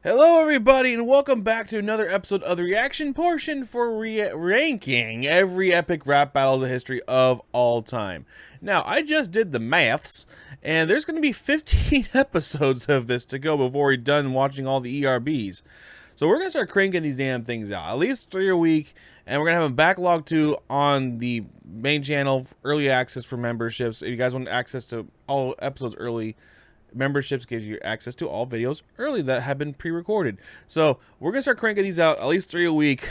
Hello, everybody, and welcome back to another episode of the reaction portion for ranking every epic rap battles of history of all time. Now, I just did the maths, and there's going to be 15 episodes of this to go before we're done watching all the ERBs. So we're going to start cranking these damn things out, at least 3 a week, and we're going to have a backlog too on the main channel, early access for memberships. If you guys want access to all episodes early, memberships gives you access to all videos early that have been pre-recorded. So we're gonna start cranking these out at least 3 a week,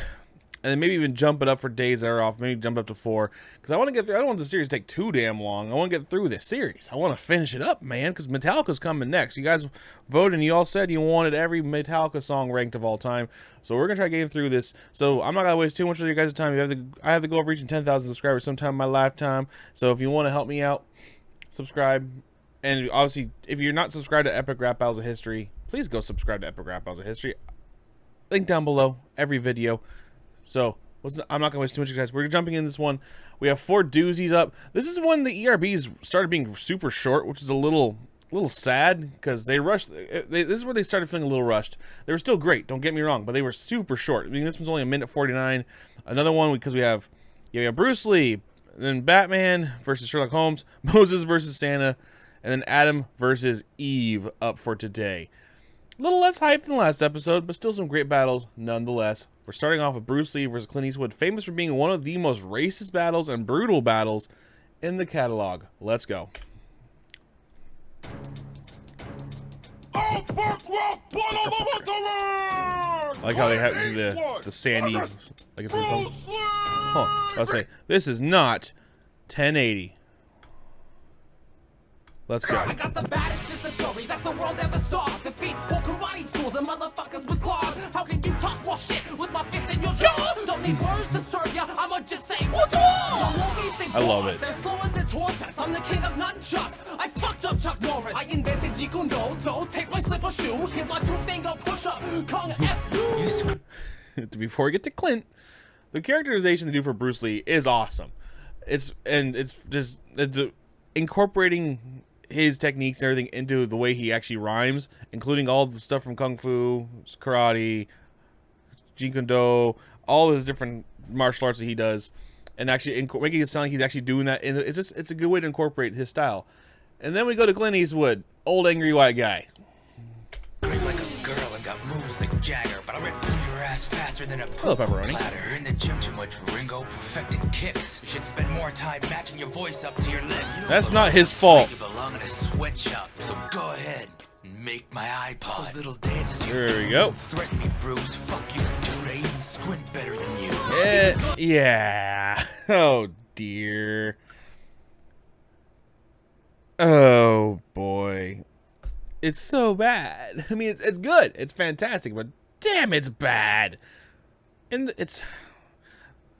and then maybe even jump it up for days that are off. Maybe jump up to 4, because I want to get through. I don't want the series to take too damn long. I want to get through this series. I want to finish it up, man, because Metallica's coming next. You guys voted, and you all said you wanted every Metallica song ranked of all time. So we're gonna try getting through this. So I'm not gonna waste too much of your guys' time. I have to go over reaching 10,000 subscribers sometime in my lifetime. So if you want to help me out, subscribe. And obviously, if you're not subscribed to Epic Rap Battles of History, please go subscribe to Epic Rap Battles of History. Link down below, every video. So, I'm not going to waste too much, guys. We're jumping in this one. We have 4 doozies up. This is when the ERBs started being super short, which is a little sad, because they rushed. This is where they started feeling a little rushed. They were still great, don't get me wrong, but they were super short. I mean, this one's only 1:49. Another one, because we have Bruce Lee, then Batman versus Sherlock Holmes, Moses versus Santa, and then Adam versus Eve up for today. A little less hype than last episode, but still some great battles nonetheless. We're starting off with Bruce Lee versus Clint Eastwood, famous for being one of the most racist battles and brutal battles in the catalog. Let's go. I like how they have the sandy, like it's I'll say this is not 1080. Let's go. I got the baddest disability that the world ever saw. Defeat whole karate schools and motherfuckers with claws. How can you talk more shit with my fist in your jaw? Don't need words to serve ya, I'ma just say what's wrong? I love it. They're slow as a tortoise. I'm the king of nunchucks. I fucked up Chuck Norris. I invented Jeet Kune Do, so take my slipper shoe. Here's my 2-finger push-up. Kung F you. Before we get to Clint, the characterization they do for Bruce Lee is awesome. It's just incorporating his techniques and everything into the way he actually rhymes, including all the stuff from Kung Fu, karate, Jeet Kune Do, all his different martial arts that he does, and actually making it sound like he's actually doing that. And it's a good way to incorporate his style. And then we go to Clint Eastwood, old angry white guy. Like a girl and got moves like Jagger, but I rip through your ass faster than a Hello, pepperoni. platter. In the gym too much Ringo perfecting kicks. You should spend more time matching your voice up to your lips. That's not his fault. You belong in a sweatshop, so go ahead and make my iPod. Those little dances you There we go. threaten me, Bruce. Fuck you, dude. I even squint better than you. Yeah. Oh dear. Oh boy. It's so bad. I mean, it's good. It's fantastic, but damn, it's bad. And it's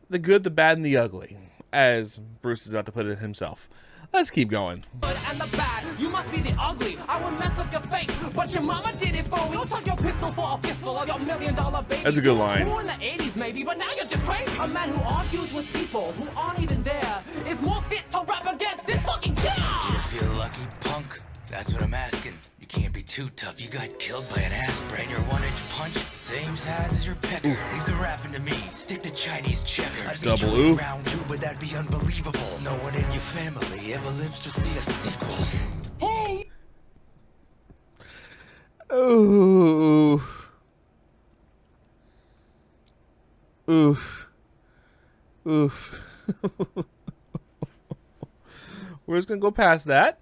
the good, the bad, and the ugly, as Bruce is about to put it himself. Let's keep going. Good and the bad, you must be the ugly. I would mess up your face, but your mama did it for me. Don't tuck your pistol for a fistful of your $1 million baby. That's a good line. Cool in the 80s maybe, but now you're just crazy. A man who argues with people who aren't even there is more fit to rap against this fucking job. You feel lucky, punk? That's what I'm asking. You can't be too tough. You got killed by an aspirin. Your 1-inch punch, same size as your pecker. Leave the rapping to me. Stick to Chinese checkers. I'd beat Double you in oof. round 2, but that'd be unbelievable. No one in your family ever lives to see a sequel. Ooh. Oof. Oof. We're just gonna go past that.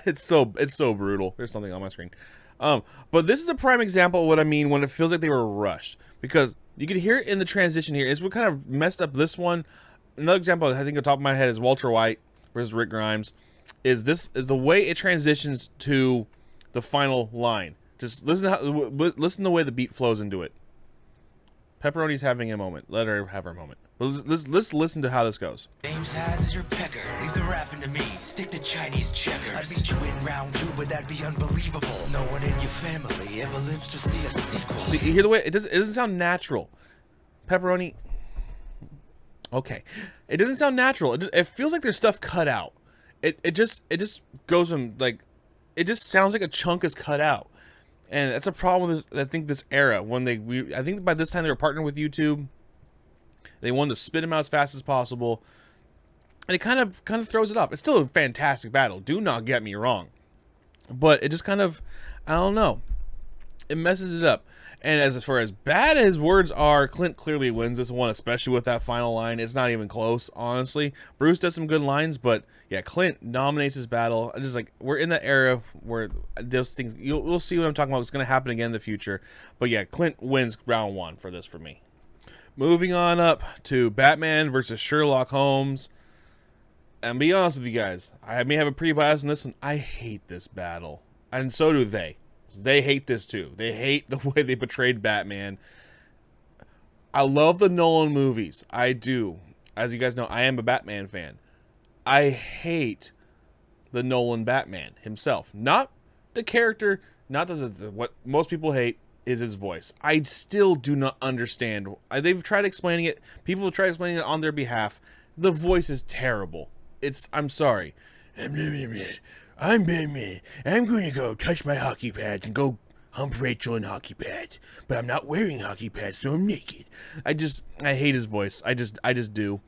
It's so brutal. There's something on my screen. But this is a prime example of what I mean when it feels like they were rushed, because you can hear it in the transition here. It's what kind of messed up this one. Another example I think on the top of my head is Walter White versus Rick Grimes. Is the way it transitions to the final line. Just listen to the way the beat flows into it. Pepperoni's having a moment. Let her have her moment. Let's listen to how this goes. Same size as your pecker. Leave the rapping to me. Stick to Chinese checkers. I'd beat you in round 2, but that'd be unbelievable. No one in your family ever lives to see a sequel. See, you hear the way it doesn't sound natural. Pepperoni. Okay, it doesn't sound natural. It feels like there's stuff cut out. It just goes from like, it just sounds like a chunk is cut out. And that's a problem with this. I think this era when I think by this time they were partnering with YouTube. They wanted to spit him out as fast as possible, and it kind of throws it off. It's still a fantastic battle. Do not get me wrong, but it just kind of, I don't know, it messes it up. And as far as bad as his words are, Clint clearly wins this one, especially with that final line. It's not even close, honestly. Bruce does some good lines, but yeah, Clint dominates his battle. Just like, we're in that era where those things, we'll see what I'm talking about. It's going to happen again in the future. But yeah, Clint wins round 1 for this for me. Moving on up to Batman versus Sherlock Holmes. And be honest with you guys, I may have a pre-bias on this one. I hate this battle. And so do they. They hate this too. They hate the way they portrayed Batman. I love the Nolan movies. I do. As you guys know, I am a Batman fan. I hate the Nolan Batman himself. Not the character, not what most people hate is his voice. I still do not understand. They've tried explaining it. People have tried explaining it on their behalf. The voice is terrible. I'm sorry. I'm Batman. I'm going to go touch my hockey pads and go hump Rachel in hockey pads. But I'm not wearing hockey pads, so I'm naked. I hate his voice. I just do.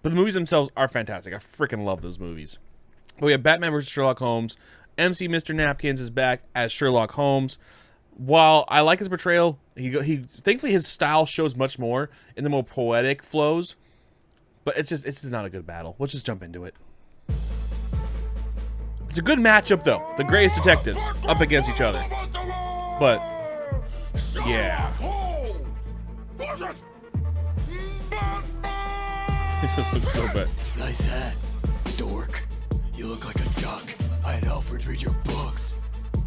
But the movies themselves are fantastic. I freaking love those movies. But we have Batman vs. Sherlock Holmes. MC Mr. Napkins is back as Sherlock Holmes. While I like his portrayal, he thankfully his style shows much more in the more poetic flows. But it's just not a good battle. Let's just jump into it. It's a good matchup, though. The greatest detectives up against each other. But, yeah. It just looks so bad. Nice hat, dork. You look like a duck. I had Alfred read your books.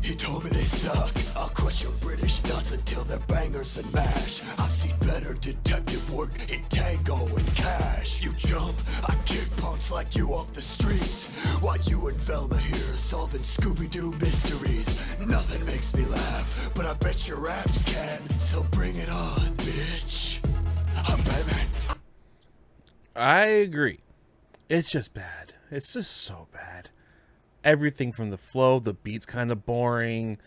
He told me they suck. I'll crush your British nuts until they're bangers and mash. I've seen better detective work in Tango and Cash. You jump, I kick punks like you off the streets. While you and Velma here solving Scooby-Doo mysteries. Nothing makes me laugh, but I bet your raps can. So bring it on, bitch. I'm Batman. I agree. It's just bad. It's just so bad. Everything from the flow, the beat's kind of boring.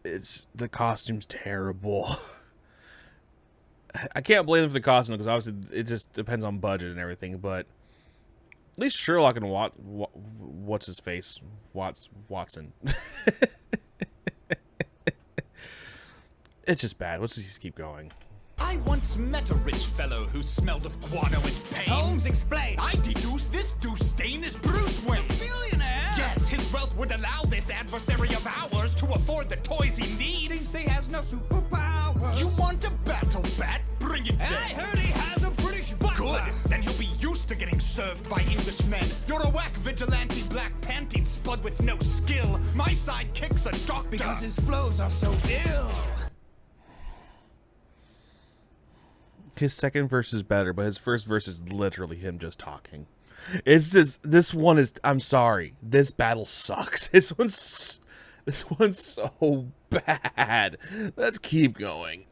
The costume's terrible. I can't blame them for the costume because obviously it just depends on budget and everything. But at least Sherlock and what's his face, Watson. It's just bad. Let's just keep going. I once met a rich fellow who smelled of guano and pain. Holmes, explain. I deduce this douche stain is Bruce Wayne. Billionaire? Yes, his wealth would allow this adversary of ours to afford the toys he needs. Thinks he has no superpowers. You want a battle, Bat? Bring it And then. I heard he has a British butler. Good. Then he'll be used to getting served by Englishmen. You're a whack vigilante black panting spud with no skill. My sidekick's a doctor. Because his flows are so ill. His second verse is better, but his first verse is literally him just talking. It's just, this one is, I'm sorry, this battle sucks. This one's so bad. Let's keep going.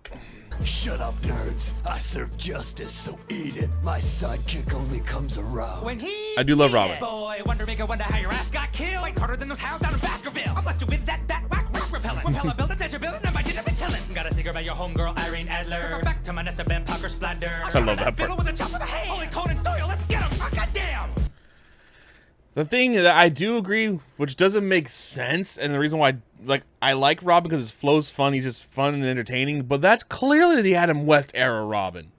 Shut up, nerds. I serve justice, so eat it. My sidekick only comes around. When he's I do love Robin. boy, wonder make a wonder how your ass got killed. Like harder than those hounds down in Baskerville. I blessed you with that bat whack rock repellent. When Pella built a snatcher building, and my dinner been chillin'. Got a secret about your homegirl Irene Adler. Back to my nest of Ben Parker splendor. I love that part. With a chop of the hand. Holy Conan Doyle, let's get him. Oh, goddamn. The thing that I do agree, which doesn't make sense, and the reason why I like Robin because his flow's fun, he's just fun and entertaining, but that's clearly the Adam West era Robin.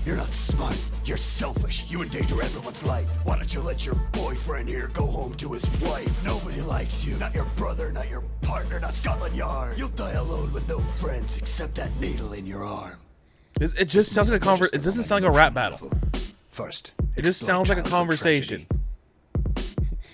You're not smart. You're selfish. You endanger everyone's life. Why don't you let your boyfriend here go home to his wife? Nobody likes you. Not your brother, not your partner, not Scotland Yard. You'll die alone with no friends except that needle in your arm. It just sounds like a it doesn't sound like a rap battle. First, It just sounds like a conversation.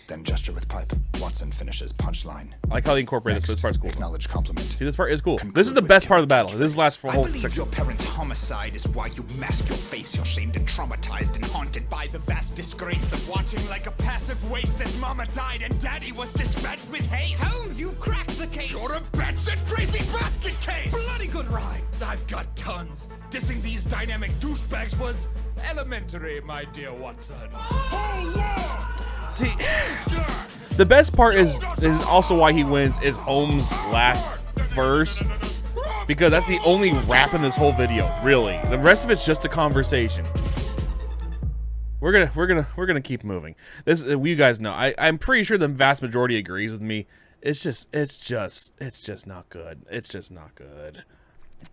then gesture with pipe. Watson finishes punchline. I like how they incorporate this, but this part's cool. Acknowledge compliment. See, this part is cool. This is the best part of the battle. This lasts for a I whole believe section. your parents' homicide is why you mask your face. You're shamed and traumatized and haunted by the vast disgrace of watching like a passive waste as mama died and daddy was dispatched with haste. Holmes, you've cracked the case. You're a batshit crazy basket case! Bloody good rhymes. I've got tons. Dissing these dynamic douchebags was elementary, my dear Watson. See, The best part is also why he wins is Holmes' last verse, because that's the only rap in this whole video. Really, the rest of it's just a conversation. We're gonna keep moving. This, you guys know, I'm pretty sure the vast majority agrees with me. It's just not good. It's just not good.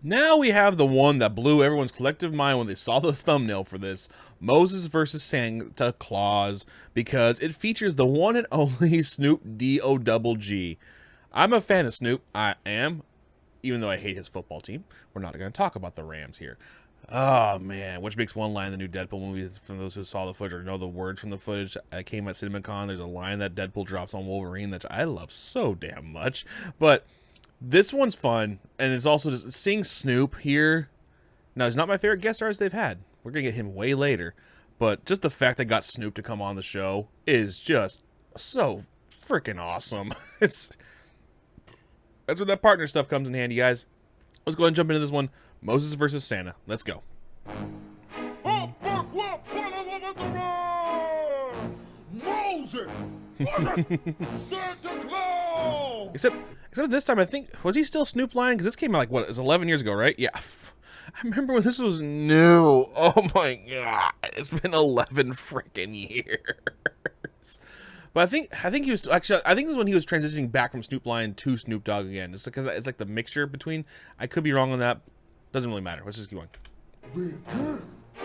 Now we have the one that blew everyone's collective mind when they saw the thumbnail for this, Moses versus Santa Claus, because it features the one and only Snoop D-O-double-G. I'm a fan of Snoop. I am, even though I hate his football team. We're not going to talk about the Rams here. Oh, man, which makes one line in the new Deadpool movie, from those who saw the footage or know the words from the footage. I came at CinemaCon, there's a line that Deadpool drops on Wolverine that I love so damn much. But this one's fun, and it's also just seeing Snoop here. Now, he's not my favorite guest artist they've had. We're going to get him way later. But just the fact they got Snoop to come on the show is just so freaking awesome. That's where that partner stuff comes in handy, guys. Let's go ahead and jump into this one. Moses versus Santa. Let's go. Moses! Santa Claus! Except this time, I think, was he still Snoop lying? Because this came out like, what, it was 11 years ago, right? Yeah. I remember when this was new. Oh my god. It's been 11 freaking years. But I think he was, actually, I think this is when he was transitioning back from Snoop Lion to Snoop Dogg again. It's because it's like the mixture between. I could be wrong on that. Doesn't really matter. Let's just keep going.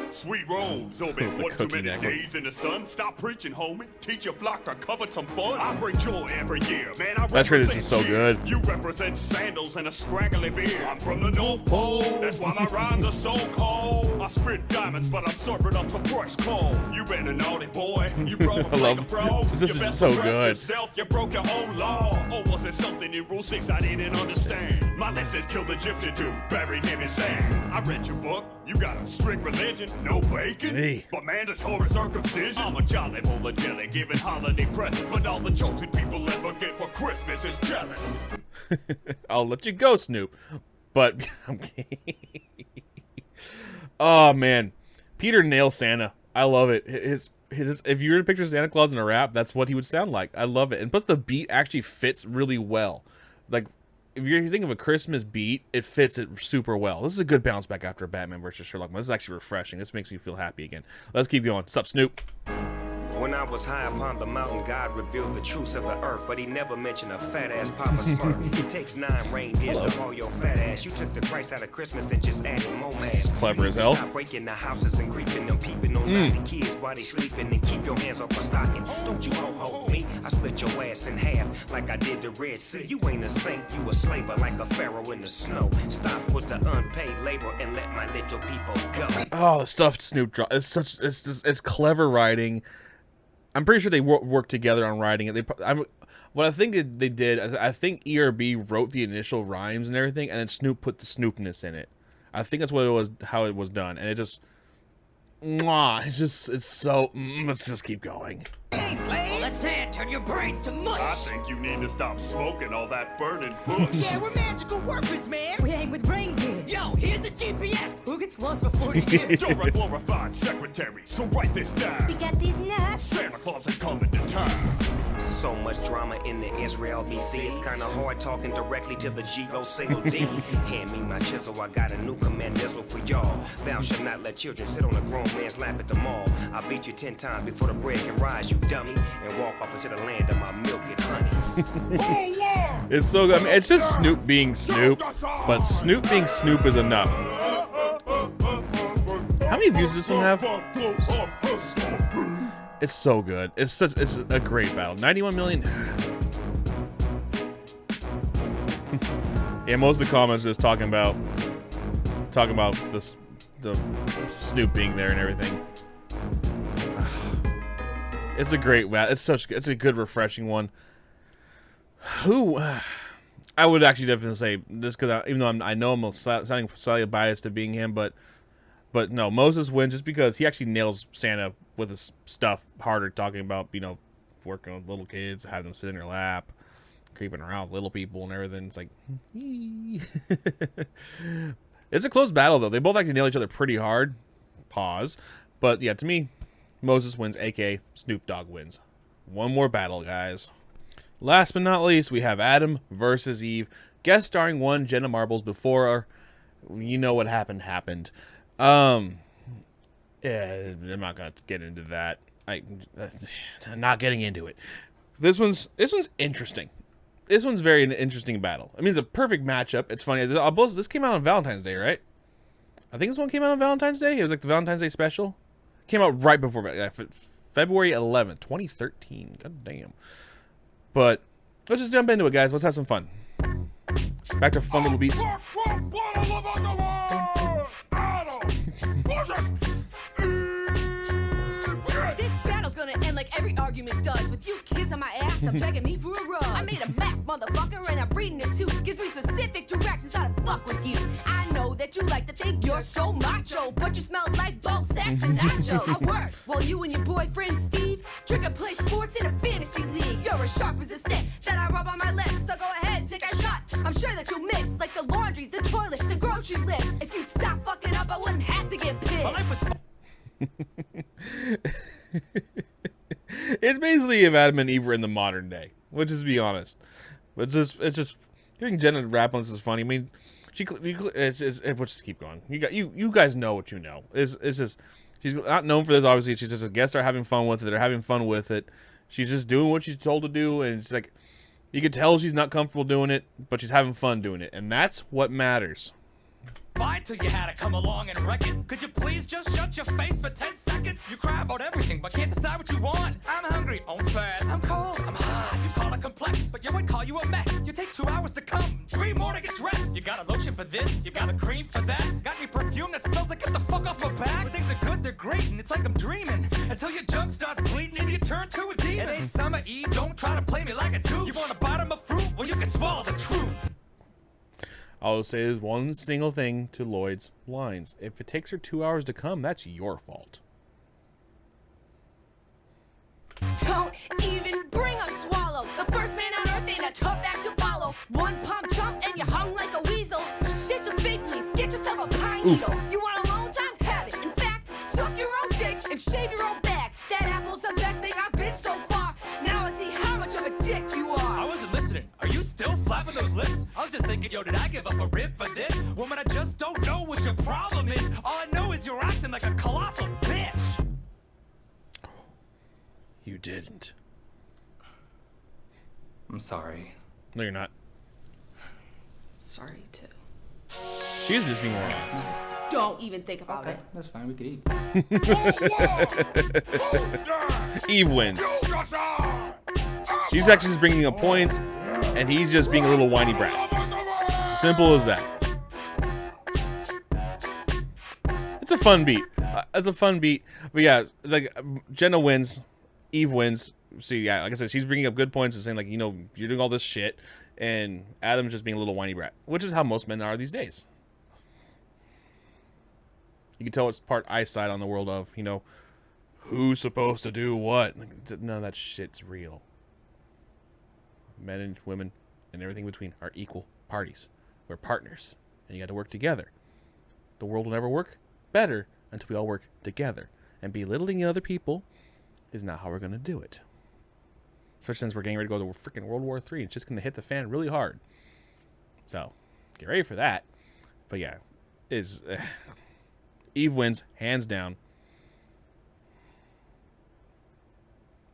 Sweet robes, over The what too cookie many necklace. days in the sun. Stop preaching, homie. Teach your flock to cover some fun. I bring joy every year, man. I That transition is so cheer. good. You represent sandals and a scraggly beard. I'm from the North Pole. That's why my rhymes are so cold. I spit diamonds, but I'm serving up some fresh coal. You been a naughty boy. You brought a I plate love- of frogs. this You is best so arrest good. Yourself. You broke your own law. Or was it something in Rule 6 I didn't understand? My lessons killed the gypsy dude, buried him in sand. I read your book. You got a strict religion, no bacon. Hey. But mandatory circumcision. I'm a jolly bowl of jelly, giving holiday presents. But all the chosen people ever get for Christmas is jealous. I'll let you go, Snoop. But I'm kidding. Oh man, Peter nails Santa. I love it. His if you were to picture Santa Claus in a rap, that's what he would sound like. I love it. And plus the beat actually fits really well. Like if you think of a Christmas beat, it fits it super well. This is a good bounce back after Batman versus Sherlock. This is actually refreshing. This makes me feel happy again. Let's keep going. What's up, Snoop? When I was high upon the mountain, God revealed the truths of the earth, but he never mentioned a fat-ass Papa Smurf. It takes 9 reindeers to haul your fat ass. You took the price out of Christmas and just added more mass. Clever as hell. Stop breaking the houses and creeping and peeping on naughty kids while they sleeping, and keep your hands off my stocking. Don't you ho-ho me, I split your ass in half like I did the Red Sea. You ain't a saint, you a slaver like a pharaoh in the snow. Stop with the unpaid labor and let my little people go. Oh, the stuff Snoop dropped. It's clever writing. I'm pretty sure they worked together on writing it. What I think they did, I think ERB wrote the initial rhymes and everything, and then Snoop put the Snoopness in it. I think that's what it was, how it was done, and it just, mwah, it's so. Let's just keep going. Let's sand turn your brains to mush. I think you need to stop smoking all that burning bush. Yeah, we're magical workers, man. We hang with reindeer. Yo, here's a GPS. Who gets lost for 40 years? You're a glorified secretary, so write this down. We got these nuts. Santa Claus is coming to town. So much drama in the Israel BC. It's kinda hard talking directly to the G-O single D. Hand me my chisel, I got a new command missile for y'all. Thou shalt not let children sit on a grown man's lap at the mall. I'll beat you 10 times before the bread can rise, you dummy, and walk off into the land of my milk and honeys. It's so good. I mean, it's just Snoop being Snoop, but Snoop being Snoop is enough. How many views does this one have? It's so good. It's a great battle. 91 million. Yeah, most of the comments is talking about the Snoop being there and everything. It's a great battle. It's a good, refreshing one. I would actually definitely say this, because even though I know I'm sounding slightly biased to being him, but no, Moses wins just because he actually nails Santa with his stuff harder, talking about, working with little kids, having them sit in your lap, creeping around with little people and everything. It's like, it's a close battle though. They both actually nail each other pretty hard. Pause. But yeah, to me, Moses wins, aka Snoop Dogg wins. One more battle, guys. Last but not least, we have Adam versus Eve, guest starring one Jenna Marbles before. You know what happened. Yeah, I'm not gonna get into that. I'm not getting into it. This one's interesting. This one's very an interesting battle. I mean, it's a perfect matchup. It's funny. This came out on Valentine's Day, right? I think this one came out on Valentine's Day. It was like the Valentine's Day special. Came out right before February 11th, 2013. God damn. But let's just jump into it, guys. Let's have some fun. Back to fun little beats. This battle's gonna end like every argument does. With you kissing my ass, I'm begging me for a rub. I made a map, motherfucker, and I'm reading it too. Gives me specific directions how to fuck with you. I know that you like to think you're so macho, but you smell like ball sacks and nachos. I work while you and your boyfriend Steve drink and play sports in a fantasy league. You're as sharp as a stick that I rub on my lips, so go ahead, take a shot. I'm sure that you'll mix like the laundry, the toilet, the grocery list. If you'd stop fucking up, I wouldn't have to get pissed. My life was It's basically if Adam and Eve were in the modern day, which is, to be honest, it's just hearing Jenna rap on this is funny. I mean, we'll just keep going. You guys know what you know. It's just she's not known for this. Obviously, she's just a guest star having fun with it. They're having fun with it. She's just doing what she's told to do, and it's like you could tell she's not comfortable doing it, but she's having fun doing it, and that's what matters. Fine till you had to come along and wreck it. Could you please just shut your face for 10 seconds? You cry about everything, but can't decide what you want. I'm hungry, I'm fat, I'm cold, I'm hot. You call it complex, but you would call you a mess. You take 2 hours to come, 3 more to get dressed. You got a lotion for this, you got a cream for that. Got any perfume that smells like get the fuck off my back. When things are good, they're great, and it's like I'm dreaming. Until your junk starts bleeding and you turn to a demon. It ain't summer Eve, don't try to play me like a douche. You want a bottom of fruit? Well, you can swallow the truth. I'll say there's one single thing to Lloyd's lines. If it takes her 2 hours to come, that's your fault. Don't even bring up Swallow. The first man on earth ain't a tough act to follow. One pump jump and you hung like a weasel. Ditch a fig leaf, get yourself a pine needle. You want a long time? Have it. In fact, suck your own dick and shave your own back. That apple's the best thing I've been so far. Now I see how much of a dick you are. I wasn't listening. Are you still flapping those lips? I was just thinking, yo, did I give up a rib for this? Woman, I just don't know what your problem is. All I know is you're acting like a colossal bitch. You didn't. I'm sorry. No, you're not. Sorry, too. She is just being more honest. Don't even think about it. That's fine, we could eat. Eve wins. She's actually just bringing up points, and he's just being a little whiny brat. Simple as that. It's a fun beat. But yeah, it's like Jenna wins, Eve wins. See, yeah, like I said, she's bringing up good points and saying, like, you know, you're doing all this shit, and Adam's just being a little whiny brat, which is how most men are these days. You can tell it's part eyesight on the world of, you know, who's supposed to do what. Like, none of that shit's real. Men and women and everything in between are equal parties. We're partners, and you got to work together. The world will never work better until we all work together. And belittling other people is not how we're going to do it. Especially since we're getting ready to go to freaking World War III. It's just going to hit the fan really hard. So, get ready for that. But yeah, Eve wins, hands down.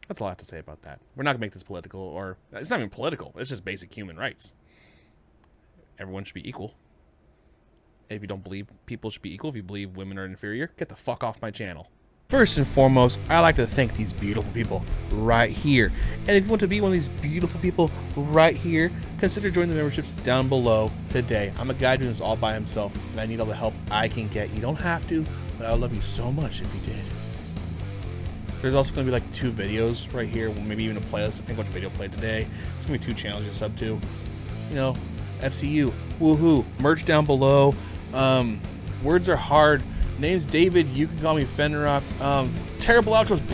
That's all I have to say about that. We're not going to make this political, or it's not even political. It's just basic human rights. Everyone should be equal. If you don't believe people should be equal, if you believe women are inferior, get the fuck off my channel. First and foremost, I'd like to thank these beautiful people right here. And if you want to be one of these beautiful people right here, consider joining the memberships down below today. I'm a guy doing this all by himself, and I need all the help I can get. You don't have to, but I would love you so much if you did. There's also going to be like 2 videos right here, maybe even a playlist. I think what video played today. It's going to be 2 channels you sub to. You know, FCU, woohoo, merch down below. Words are hard. Name's David. You can call me Fenrirock. Terrible outros.